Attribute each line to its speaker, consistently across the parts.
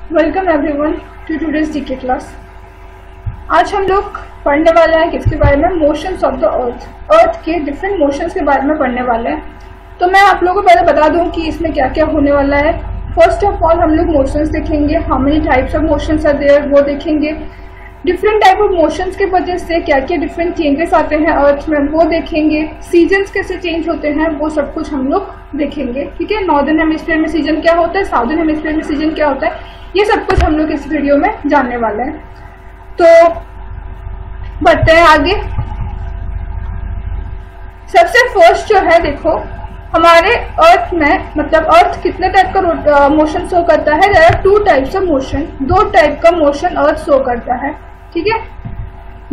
Speaker 1: Welcome everyone to today's GK class. आज हम लोग पढ़ने वाले हैं किसके बारे में? मोशंस ऑफ द अर्थ के डिफरेंट मोशंस के बारे में पढ़ने वाले हैं। तो मैं आप लोगों को पहले बता दूं कि इसमें क्या क्या होने वाला है। फर्स्ट ऑफ ऑल हम लोग मोशंस देखेंगे, how many types of motions are there वो देखेंगे। डिफरेंट टाइप ऑफ मोशंस के वजह से क्या क्या डिफरेंट चेंजेस आते हैं अर्थ में वो देखेंगे। सीजन्स कैसे चेंज होते हैं वो सब कुछ हम लोग देखेंगे, ठीक है। नॉर्दर्न हेमिस्फीयर में सीजन क्या होता है, साउदर्न हेमिस्फीयर में सीजन क्या होता है, ये सब कुछ हम लोग इस वीडियो में जानने वाले हैं। तो बढ़ते हैं आगे। सबसे फर्स्ट जो है, देखो हमारे अर्थ में मतलब अर्थ कितने टाइप का मोशन शो करता है? There are two types of motion, दो टाइप का मोशन अर्थ शो करता है, ठीक है।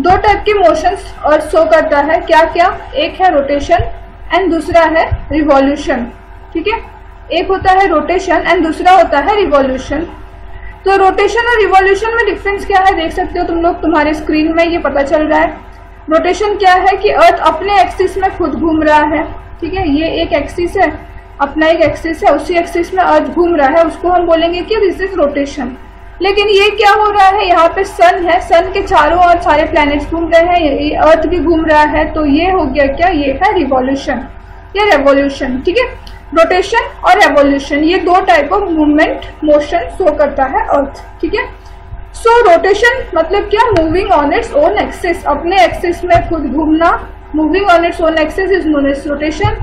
Speaker 1: दो टाइप के मोशंस अर्थ शो करता है, क्या क्या? एक है रोटेशन एंड दूसरा है रिवॉल्यूशन, ठीक है। एक होता है रोटेशन एंड दूसरा होता है रिवॉल्यूशन। तो रोटेशन और रिवॉल्यूशन में डिफरेंस क्या है देख सकते हो तुम लोग, तुम्हारे स्क्रीन में ये पता चल रहा है। रोटेशन क्या है कि अर्थ अपने एक्सिस में खुद घूम रहा है, ठीक है। ये एक एक्सिस है, अपना एक एक्सिस है, उसी एक्सिस में अर्थ घूम रहा है, उसको हम बोलेंगे कि दिस इज रोटेशन। लेकिन ये क्या हो रहा है, यहाँ पे सन है, सन के चारों ओर सारे प्लैनेट्स घूम रहे हैं, ये अर्थ भी घूम रहा है, तो ये हो गया क्या? ये है रिवॉल्यूशन या रेवोल्यूशन, ठीक है। रोटेशन और रेवोल्यूशन ये दो type of movement motion show करता है अर्थ, ठीक है। सो रोटेशन मतलब क्या? Moving on its own axis, अपने एक्सिस में खुद घूमना। Moving on its own axis is known as rotation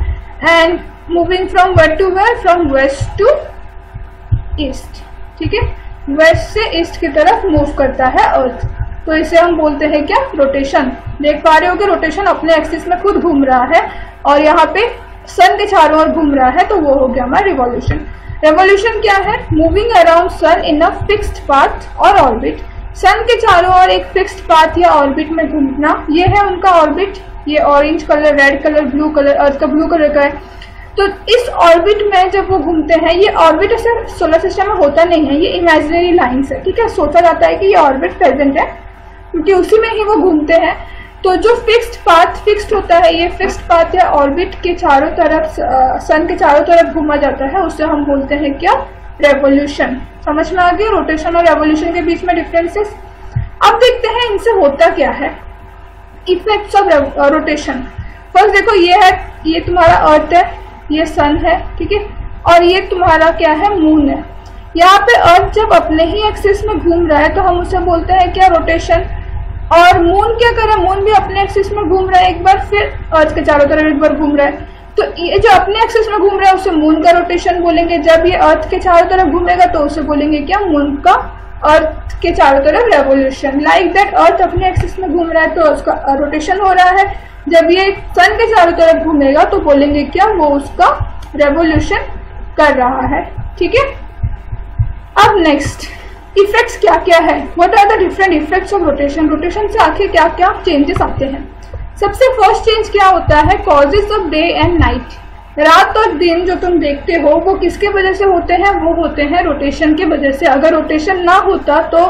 Speaker 1: and moving from west to where, फ्रॉम वेस्ट टू ईस्ट, ठीक है। वेस्ट से ईस्ट की तरफ मूव करता है अर्थ, तो इसे हम बोलते हैं क्या? रोटेशन। देख पा रहे हो कि रोटेशन अपने एक्सिस में खुद घूम रहा है और यहाँ पे सन के चारों ओर घूम रहा है, तो वो हो गया हमारा रिवॉल्यूशन। रेवोल्यूशन क्या है? Moving around sun in a fixed path और ऑर्बिट। सन के चारों ओर एक फिक्स्ड पाथ या ऑर्बिट में घूमना, ये है उनका ऑर्बिट। ये orange colour, red colour, blue colour, earth का ब्लू कलर का है। तो इस ऑर्बिट में जब वो घूमते हैं, ये ऑर्बिट ऐसे सोलर सिस्टम में होता नहीं है, ये इमेजिनरी लाइन्स है, ठीक है। सोचा जाता है कि ये ऑर्बिट प्रेजेंट है क्योंकि उसी में ही वो घूमते हैं। तो जो फिक्स्ड पाथ फिक्स्ड होता है, ये फिक्स्ड पाथ या ऑर्बिट के चारों तरफ, सन के चारों तरफ घूमा जाता है, उससे हम बोलते हैं क्या? रेवोल्यूशन। समझ में आ गया रोटेशन और रेवोल्यूशन के बीच में डिफरेंसेस। अब देखते हैं इनसे होता क्या है, इफेक्ट्स ऑफ रोटेशन। फर्स्ट देखो, ये है, ये तुम्हारा अर्थ है, ये सन है, ठीक है, और ये तुम्हारा क्या है? मून है। यहाँ पे अर्थ जब अपने ही एक्सिस में घूम रहा है तो हम उसे बोलते हैं क्या? रोटेशन। और मून क्या कर रहा है? मून भी अपने एक्सिस में घूम रहा है एक बार, फिर अर्थ के चारों तरफ एक बार घूम रहा है, तो ये जो अपने एक्सिस में घूम रहा है उसे मून का रोटेशन बोलेंगे। जब ये अर्थ के चारों तरफ घूमेगा तो उसे बोलेंगे क्या? मून का अर्थ के चारों तरफ रेवोल्यूशन। लाइक दैट अर्थ अपने एक्सिस में घूम रहा है तो उसका रोटेशन हो रहा है, जब ये सन के चारों तरफ घूमेगा तो बोलेंगे क्या? वो उसका रेवोल्यूशन कर रहा है, ठीक है। अब नेक्स्ट इफेक्ट्स क्या क्या है, what are the different effects of rotation. Rotation से आखिर क्या क्या चेंजेस आते हैं? सबसे फर्स्ट चेंज क्या होता है? Causes of day and night. रात और दिन जो तुम देखते हो वो किसके वजह से होते हैं? वो होते हैं रोटेशन की वजह से। अगर रोटेशन ना होता तो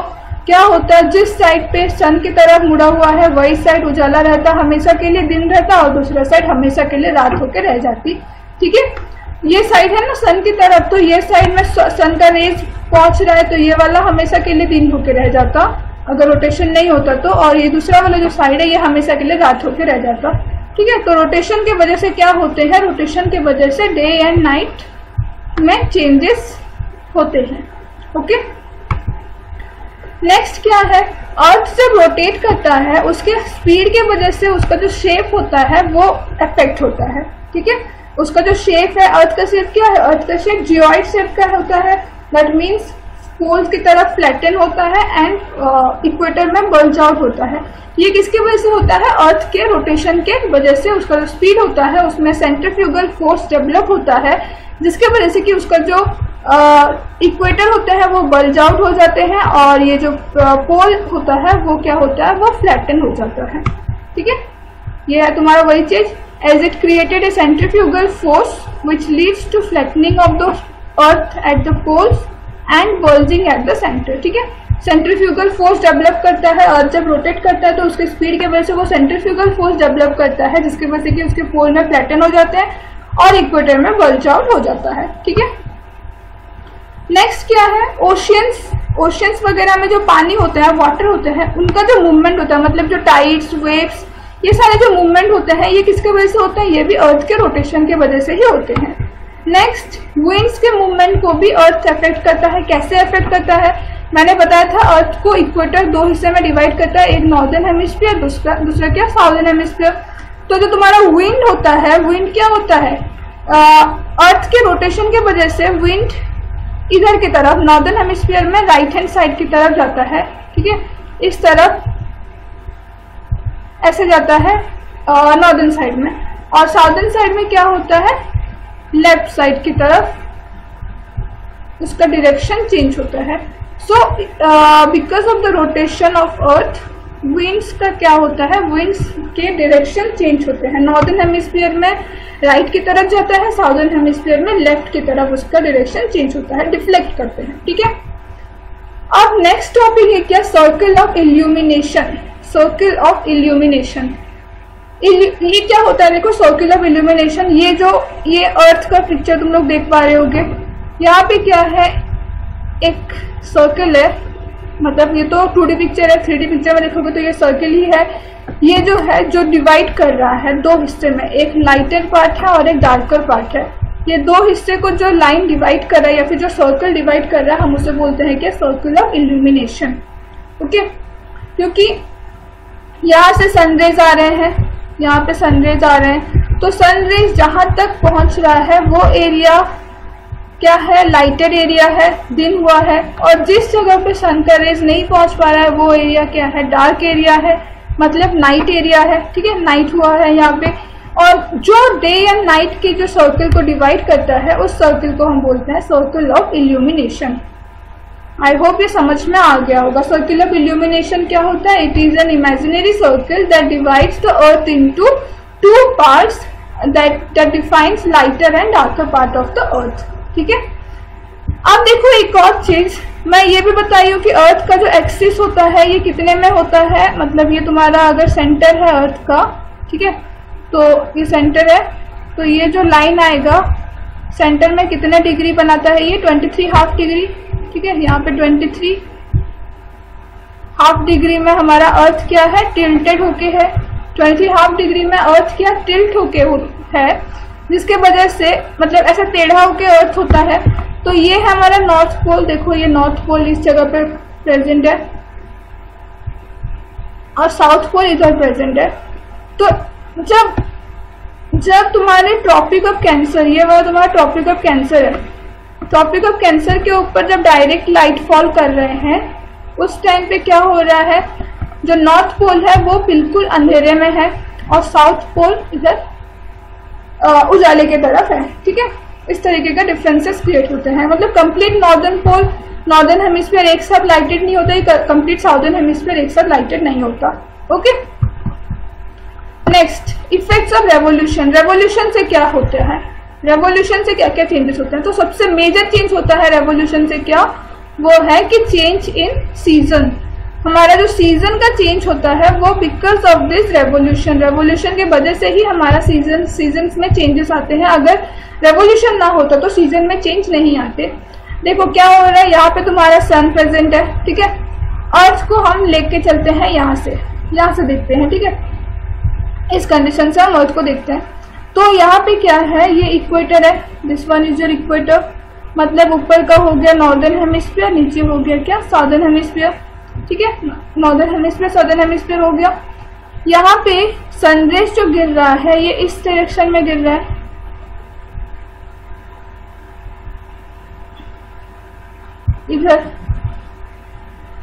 Speaker 1: क्या होता? जिस साइड पे सन की तरफ मुड़ा हुआ है वही साइड उजाला रहता, हमेशा के लिए दिन रहता, और दूसरा साइड हमेशा के लिए रात होकर रह जाती, ठीक है। ये साइड है ना सन की तरफ, तो ये साइड में सन का रेज पहुंच रहा है तो ये वाला हमेशा के लिए दिन होके रह जाता अगर रोटेशन नहीं होता तो, और ये दूसरा वाला जो साइड है ये हमेशा के लिए रात होके रह जाता, ठीक है। तो रोटेशन के वजह से क्या होते हैं? रोटेशन के वजह से डे एंड नाइट में चेंजेस होते हैं, ओके। नेक्स्ट क्या है? अर्थ जब रोटेट करता है उसके स्पीड के वजह से उसका जो शेप होता है वो अफेक्ट होता है, ठीक है। उसका जो शेप है, अर्थ का शेप क्या है? अर्थ का शेप जियोइड शेप का होता है, दैट मीन्स पोल्स की तरफ फ्लैटन होता है एंड इक्वेटर में बल्ज आउट होता है। ये किसकी वजह से होता है? अर्थ के रोटेशन के वजह से। उसका जो स्पीड होता है उसमें सेंट्रीफ्यूगल फोर्स डेवलप होता है, जिसके वजह से कि उसका जो इक्वेटर होता है वो बल्ज आउट हो जाते हैं और ये जो पोल होता है वो क्या होता है? वो फ्लैटन हो जाता है, ठीक है। ये है तुम्हारा वही चीज, as it created a centrifugal force which leads to flattening of the earth at the poles and bulging at the centre, ठीक है। सेंट्रीफ्यूगल फोर्स डेवलप करता है, अर्थ जब रोटेट करता है तो उसके स्पीड की वजह से वो सेंट्रीफ्यूगल फोर्स डेवलप करता है, जिसकी वजह से कि उसके पोल में फ्लैटन हो जाते हैं और इक्वेटर में बल्ज आउट हो जाता है, ठीक है। नेक्स्ट क्या है? ओशियंस ओशंस वगैरह में जो पानी होता है, वाटर होते हैं, उनका जो मूवमेंट होता है, मतलब जो टाइड्स, वेव्स, ये सारे जो मूवमेंट होते हैं ये किसके वजह से होते हैं? ये भी अर्थ के रोटेशन के वजह से ही होते हैं। नेक्स्ट, विंड्स के मूवमेंट को भी अर्थ अफेक्ट करता है। कैसे अफेक्ट करता है? मैंने बताया था अर्थ को इक्वेटर 2 हिस्से में डिवाइड करता है, एक नॉर्दर्न हेमिस्फीयर, दूसरा क्या? Southern hemisphere. तो जो तुम्हारा विंड होता है, विंड क्या होता है? अर्थ के रोटेशन के वजह से विंड इधर की तरफ नॉर्दर्न हेमिस्फीयर में राइट हैंड साइड की तरफ जाता है, ठीक है, इस तरफ ऐसे जाता है नॉर्दर्न साइड में, और साउदर्न साइड में क्या होता है? लेफ्ट साइड की तरफ उसका डायरेक्शन चेंज होता है। So because of the rotation of earth, winds का क्या होता है? विंड्स के डायरेक्शन चेंज होते हैं। नॉर्दर्न हेमिस्फीयर में राइट की तरफ जाता है, साउदर्न हेमिस्फीयर में लेफ्ट की तरफ उसका डायरेक्शन चेंज होता है, डिफ्लेक्ट करते हैं, ठीक है। अब नेक्स्ट टॉपिक है क्या? Circle of illumination. Circle of illumination, ये क्या होता है? देखो, सर्कल ऑफ इल्यूमिनेशन, ये अर्थ का पिक्चर तुम लोग देख पा रहे होगे। यहाँ पे क्या है? एक सर्कल है, मतलब ये तो 2D पिक्चर है, 3D पिक्चर में देखोगे तो ये सर्कल ही है। ये जो है, जो डिवाइड कर रहा है 2 हिस्से में, एक लाइटर पार्ट है और एक डार्कर पार्ट है। ये 2 हिस्से को जो लाइन डिवाइड कर रहा है या फिर जो सर्कल डिवाइड कर रहा है, हम उसे बोलते हैं क्या? Circle of illumination. ओके, क्योंकि यहाँ से सनरेज आ रहे हैं, यहाँ पे सनरेज आ रहे हैं, तो सनरेज जहां तक पहुंच रहा है वो एरिया क्या है? लाइटर एरिया है, दिन हुआ है। और जिस जगह पे सन का रेज नहीं पहुंच पा रहा है वो एरिया क्या है? डार्क एरिया है, मतलब नाइट एरिया है, ठीक है, नाइट हुआ है यहाँ पे। और जो डे एंड नाइट के जो सर्कल को डिवाइड करता है, उस सर्कल को हम बोलते हैं circle of illumination. I hope ये समझ में आ गया होगा। सर्कल ऑफ इल्यूमिनेशन क्या होता है? It is an imaginary circle that divides the earth into 2 parts that defines lighter and darker part of the अर्थ, ठीक है। अब देखो एक और चीज मैं ये भी बताई हूँ कि अर्थ का जो एक्सिस होता है ये कितने में होता है, मतलब ये तुम्हारा अगर सेंटर है अर्थ का, ठीक है, तो ये सेंटर है, तो ये जो लाइन आएगा सेंटर में कितने डिग्री बनाता है? ये 23.5 डिग्री, ठीक है। यहाँ पे 23.5 डिग्री में हमारा अर्थ क्या है? टिल्टेड होके है। 23.5 डिग्री में अर्थ क्या? टिल्ट होके है, जिसके वजह से मतलब ऐसा टेढ़ा होके अर्थ होता है। तो ये है हमारा नॉर्थ पोल। देखो ये नॉर्थ पोल इस जगह पे प्रेजेंट है और साउथ पोल इधर प्रेजेंट है। तो जब तुम्हारे ट्रॉपिक ऑफ कैंसर, ये वाला तुम्हारा ट्रॉपिक ऑफ कैंसर है, ट्रॉपिक ऑफ कैंसर के ऊपर जब डायरेक्ट लाइट फॉल कर रहे हैं उस टाइम पे क्या हो रहा है? जो नॉर्थ पोल है वो बिल्कुल अंधेरे में है और साउथ पोल इधर उजाले की तरफ है, ठीक है। इस तरीके का डिफरेंसेस क्रिएट होते हैं। मतलब कंप्लीट नॉर्दर्न पोल, नॉर्दर्न हेमिस्फीयर एक साथ लाइटेड नहीं होता, कंप्लीट साउदर्न हेमिस्फीयर एक साथ लाइटेड नहीं होता। Okay, next, effects of revolution. Revolution से क्या होता है? रेवोल्यूशन से क्या क्या चेंजेस होते हैं? तो सबसे मेजर चेंज होता है रेवोल्यूशन से क्या? वो है कि चेंज इन सीजन। हमारा जो सीजन का चेंज होता है वो because of this revolution, revolution के वजह से ही हमारा सीजन्स में चेंजेस आते हैं। अगर रेवोल्यूशन ना होता तो सीजन में चेंज नहीं आते। देखो क्या हो रहा है, यहाँ पे तुम्हारा सन प्रेजेंट है, ठीक है। अर्थ को हम लेके चलते हैं यहाँ से देखते हैं, ठीक है। इस कंडीशन से हम अर्थ को देखते हैं। तो यहाँ पे क्या है, ये इक्वेटर है, this one is your equator. मतलब ऊपर का हो गया नॉर्दर्न हेमिस्फीयर, नीचे हो गया क्या? साउदर्न हेमिस्फीयर, ठीक है। नॉर्दर्न हेमिस्फीयर, साउदर्न हेमिस्फीयर हो गया। यहाँ पे सनरेज जो गिर रहा है ये इस डायरेक्शन में गिर रहा है, इधर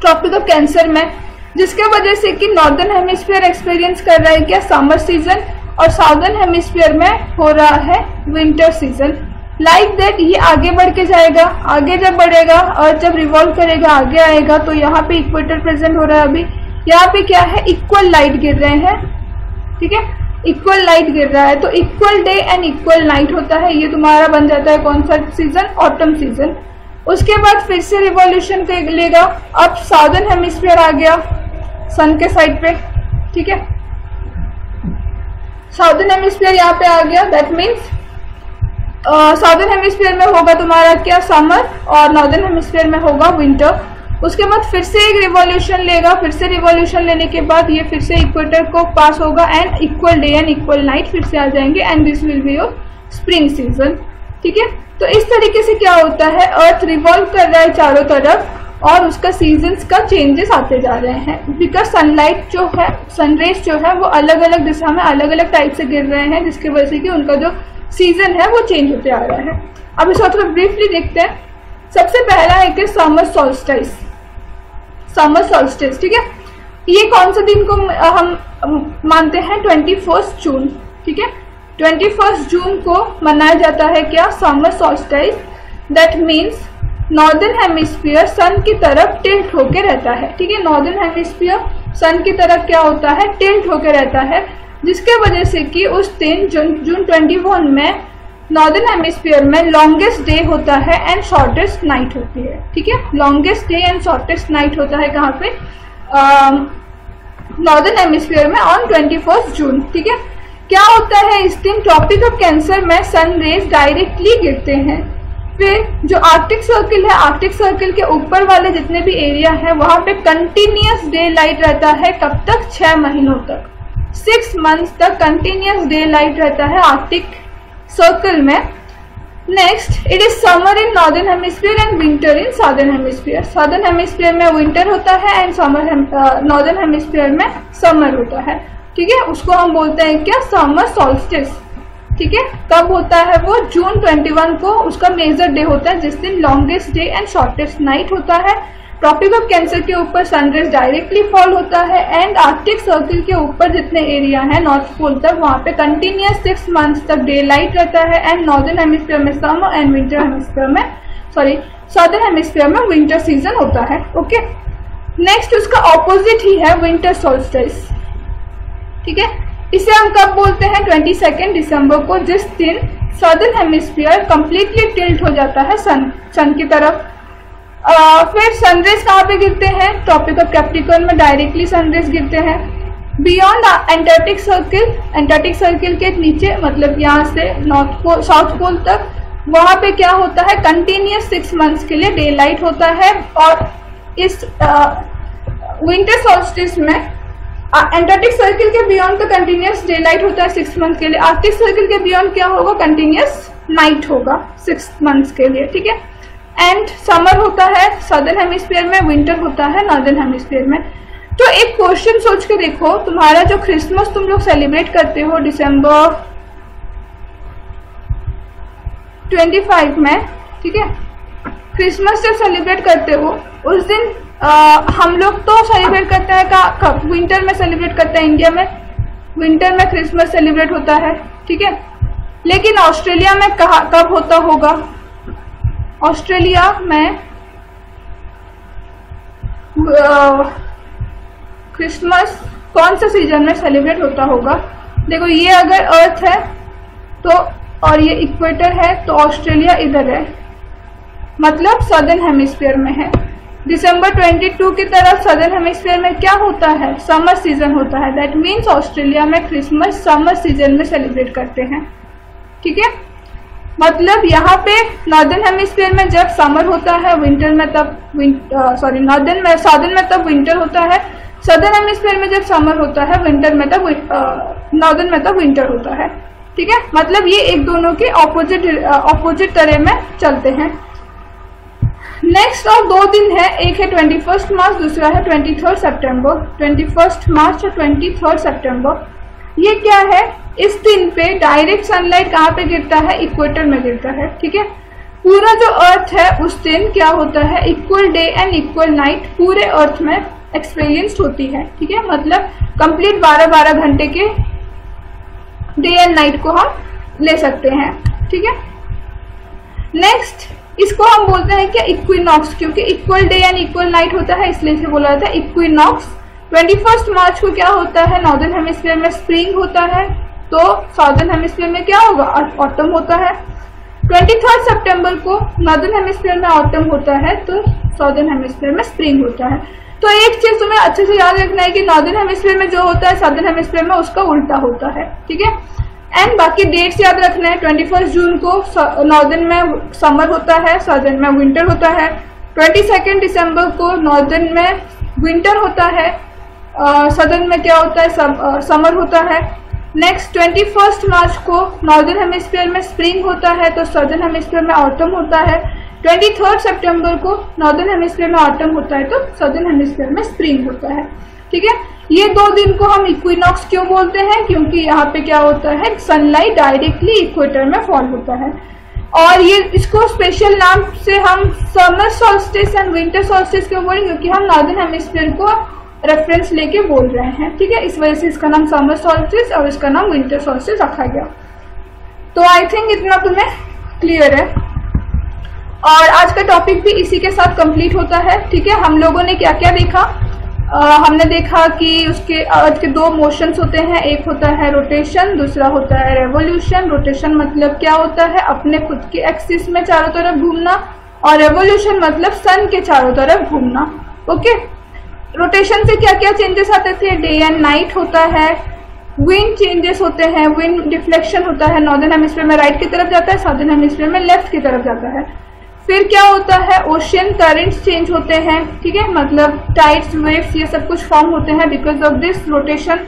Speaker 1: ट्रॉपिक ऑफ कैंसर में, जिसके वजह से कि नॉर्दर्न हेमिस्फीयर एक्सपीरियंस कर रहा है क्या? समर सीजन, और साउदर्न हेमिस्फीयर में हो रहा है विंटर सीजन। लाइक दैट ये आगे बढ़ के जाएगा, आगे जब बढ़ेगा और जब रिवॉल्व करेगा आगे आएगा। तो यहाँ पे इक्वेटर प्रेजेंट हो रहा है अभी। यहाँ पे क्या है? इक्वल लाइट गिर रहे हैं, ठीक है, इक्वल लाइट गिर रहा है। तो equal day and equal night होता है। ये तुम्हारा बन जाता है कौन सा सीजन? Autumn season. उसके बाद फिर से रिवॉल्यूशन लेगा। अब साउदर्न हेमिस्फीयर आ गया सन के साइड पे, ठीक है। साउदर्न हेमिस्फीयर यहाँ पे आ गया। दैट मीन्स साउदर्न हेमिस्फीयर में होगा तुम्हारा क्या? समर, और नॉर्दर्न हेमिस्फीयर में होगा विंटर। उसके बाद फिर से एक रिवॉल्यूशन लेगा, फिर से रिवॉल्यूशन लेने के बाद ये फिर से इक्वेटर को पास होगा and equal day and equal night फिर से आ जाएंगे and this will be your spring season. ठीक है, तो इस तरीके से क्या होता है, अर्थ रिवॉल्व कर रहा है चारों तरफ और उसका सीजन्स का चेंजेस आते जा रहे हैं बिकॉज सनलाइट जो है, सनरेज जो है वो अलग अलग दिशा में अलग अलग टाइप से गिर रहे हैं, जिसकी वजह से कि उनका जो सीजन है वो चेंज होते आ रहा है। अब इस थोड़ा ब्रीफली देखते हैं। सबसे पहला है कि समर सॉल्स्टिस, समर सॉल्स्टिस। ठीक है, ये कौन सा दिन को हम मानते हैं, 21 जून। ठीक है, 21 जून को मनाया जाता है क्या, summer solstice. That means northern hemisphere sun की तरफ टिल्ट होके रहता है। ठीक है, नॉर्दर्न हेमिस्फीयर सन की तरफ क्या होता है, टिल्ट होके रहता है, जिसके वजह से कि उस दिन जून 21 में नॉर्दर्न हेमिस्फीयर में लॉन्गेस्ट डे होता है एंड शॉर्टेस्ट नाइट होती है। ठीक है, longest day and shortest night होता है कहाँ पे, नॉर्दर्न हेमिस्फीयर में ऑन 21 जून। ठीक है, क्या होता है इस दिन, ट्रॉपिक ऑफ कैंसर में सन रेज डायरेक्टली गिरते हैं। फिर जो आर्कटिक सर्किल है, आर्कटिक सर्किल के ऊपर वाले जितने भी एरिया है वहां पे कंटिन्यूअस डे लाइट रहता है। कब तक, 6 महीनों तक, 6 मंथ्स तक कंटिन्यूअस डे लाइट रहता है आर्कटिक सर्कल में। Next, it is summer in northern hemisphere and winter in southern hemisphere. Southern hemisphere में विंटर होता है एंड नॉर्दर्न हेमिस्फीयर में समर होता है। ठीक है, उसको हम बोलते हैं क्या, समर सॉल्स्टिस। ठीक है, कब होता है वो, जून 21 को उसका मेजर डे होता है, जिस दिन longest day and shortest night होता है। ट्रॉपिक ऑफ कैंसर के ऊपर सनरेज डायरेक्टली फॉल होता है एंड आर्कटिक सर्किल के ऊपर जितने एरिया है नॉर्थ पोल तक, वहां पे कंटिन्यूअस 6 मंथ्स तक डे लाइट रहता है एंड नॉर्दर्न हेमिस्फीयर में समर एंड विंटर हेमिस्फीयर में, सॉरी साउदर्न हेमिस्फीयर में विंटर सीजन होता है। ओके, नेक्स्ट उसका ऑपोजिट ही है विंटर सोल्स्टिस। ठीक है, इसे हम कब बोलते हैं, 22 दिसंबर को, जिस दिन साउदर्न हेमिस्फीयर कंप्लीटली टिल्ट हो जाता है सन की तरफ। फिर सनरेज कहाँ पे गिरते हैं, ट्रॉपिक ऑफ कैप्रिकॉर्न में डायरेक्टली सनरेज गिरते हैं। Beyond Antarctic circle, Antarctic circle के नीचे, मतलब यहाँ से नॉर्थ पोल साउथ पोल तक, वहां पे क्या होता है, कंटिन्यूअस 6 मंथ्स के लिए डे लाइट होता है। और इस विंटर सोल्स्टिस में एंटार्क्टिक सर्किल के बियॉन्ड तो कंटिन्यूअस डे लाइट होता है 6 मंथ के लिए, आर्कटिक सर्किल के बियॉन्ड क्या होगा, कंटिन्यूअस नाइट होगा 6 मंथ्स के लिए। ठीक है, एंड समर होता है साउदर्न हेमिस्फीयर में, विंटर होता है नॉर्दर्न हेमिस्फीयर में। तो एक क्वेश्चन सोच के देखो, तुम्हारा जो क्रिसमस तुम लोग सेलिब्रेट करते हो दिसंबर 25 में, ठीक है, क्रिसमस जब सेलिब्रेट करते हो उस दिन हम लोग तो सेलिब्रेट करते हैं कब, विंटर में सेलिब्रेट करते हैं। इंडिया में विंटर में क्रिसमस सेलिब्रेट होता है। ठीक है, लेकिन ऑस्ट्रेलिया में कब होता होगा, ऑस्ट्रेलिया में क्रिसमस कौन सा सीजन में सेलिब्रेट होता होगा। देखो, ये अगर अर्थ है तो और ये इक्वेटर है तो ऑस्ट्रेलिया इधर है, मतलब सदर्न हेमिस्फीयर में है। दिसंबर 22 की तरफ सदर्न हेमिस्फीयर में क्या होता है, समर सीजन होता है। दैट मीन्स ऑस्ट्रेलिया में क्रिसमस समर सीजन में सेलिब्रेट करते हैं। ठीक है, मतलब यहाँ पे नॉर्दर्न हेमिस्फीयर में जब समर होता है, विंटर में तब साउदर्न में तब विंटर होता है, सदर्न हेमिस्फीयर में जब समर होता है, विंटर में तब नॉर्दर्न में तब विंटर होता है। ठीक है, मतलब ये एक दोनों के ऑपोजिट तरह में चलते हैं। नेक्स्ट और 2 दिन है, एक है 21 मार्च, दूसरा है 23 सितंबर। 21 मार्च और 23 सितंबर, ये क्या है, इस दिन पे डायरेक्ट सनलाइट कहाँ पे गिरता है, इक्वेटर में गिरता है। ठीक है, पूरा जो अर्थ है उस दिन क्या होता है, equal day and equal night पूरे अर्थ में एक्सपीरियंस्ड होती है। ठीक है, मतलब कंप्लीट 12-12 घंटे के डे एंड नाइट को हम ले सकते हैं। ठीक है, नेक्स्ट इसको हम बोलते हैं क्या, इक्विनॉक्स, क्योंकि equal day and equal night होता है इसलिए इसे बोला जाता है इक्विनॉक्स। 21 मार्च को क्या होता है, नॉर्दर्न हेमिस्फीयर में स्प्रिंग होता है, तो साउदर्न हेमिस्फीयर में क्या होगा, ऑटम होता है। 23 सितंबर को नॉर्दर्न हेमिस्फीयर में ऑटम होता है, तो साउदर्न हेमिस्फीयर में स्प्रिंग होता है। तो एक चीज तुम्हें अच्छे से याद रखना है कि नॉर्दर्न हेमिस्फीयर में जो होता है साउदर्न हेमिस्फीयर में उसका उल्टा होता है। ठीक है, एंड बाकी डेट्स याद रखना है। 21 जून को नॉर्दर्न में समर होता है, साउदर्न में विंटर होता है। 22 दिसंबर को नॉर्दर्न में विंटर होता है, सदर्न में क्या होता है, समर होता है। नेक्स्ट 21 मार्च को नॉर्दर्न हेमिस्फीयर में स्प्रिंग होता है, तो सदर्न हेमिस्फीयर में ऑटम होता है। 23 सितंबर को नॉर्दर्न हेमिस्फीयर में ऑटम होता है, तो सदर्न हेमिस्फीयर में स्प्रिंग होता है। ठीक है, ये 2 दिन को हम इक्विनॉक्स क्यों बोलते हैं, क्योंकि यहाँ पे क्या होता है, सनलाइट डायरेक्टली इक्वेटर में फॉल होता है। और ये इसको स्पेशल नाम से हम summer solstice and winter solstice क्यों बोलेंगे, क्योंकि हम नॉर्दर्न हेमिस्फीयर को रेफरेंस लेके बोल रहे हैं। ठीक है, इस वजह से इसका नाम समर सॉल्स्टिस और इसका नाम विंटर सॉल्स्टिस रखा गया। तो आई थिंक इतना तुम्हें क्लियर है। और आज का टॉपिक भी इसी के साथ कंप्लीट होता है। ठीक है, हम लोगों ने क्या क्या देखा, हमने देखा कि उसके अर्थ के 2 मोशंस होते हैं, एक होता है रोटेशन, दूसरा होता है रेवोल्यूशन। रोटेशन मतलब क्या होता है, अपने खुद के एक्सिस में चारों तरफ घूमना, और रेवोल्यूशन मतलब सन के चारों तरफ घूमना। ओके, रोटेशन से क्या क्या चेंजेस आते थे, डे एंड नाइट होता है, विंड चेंजेस होते हैं, विंड डिफ्लेक्शन होता है, नॉर्दर्न हेमिस्फीयर में राइट की तरफ जाता है, साउदर्न हेमिस्फीयर में लेफ्ट की तरफ जाता है। फिर क्या होता है, ओशियन करंट्स चेंज होते हैं। ठीक है, मतलब टाइड्स, वेव्स, ये सब कुछ फॉर्म होते हैं बिकॉज ऑफ दिस रोटेशन।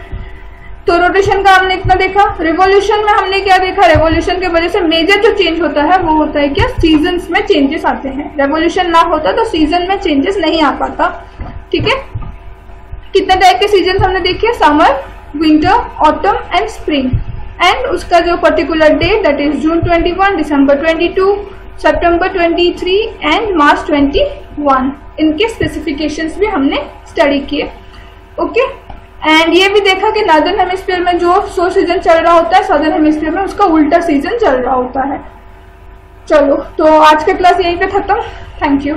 Speaker 1: तो रोटेशन का हमने इतना देखा। रिवॉल्यूशन में हमने क्या देखा, रेवोल्यूशन की वजह से मेजर जो चेंज होता है वो होता है क्या, सीजन्स में चेंजेस आते हैं। रेवोल्यूशन ना होता तो सीजन में चेंजेस नहीं आ पाता। ठीक है, कितने टाइप के सीजन हमने देखे, summer, winter, autumn and spring. And उसका जो particular date that is June 21, December 22, September 23 and March 21, इनके स्पेसिफिकेशंस भी हमने स्टडी किए। ओके, एंड ये भी देखा कि नॉर्दर्न हेमिस्फीयर में जो सो सीजन चल रहा होता है, सदर्न हेमिस्फीयर में उसका उल्टा सीजन चल रहा होता है। चलो, तो आज का क्लास यहीं पे खत्म। Thank you.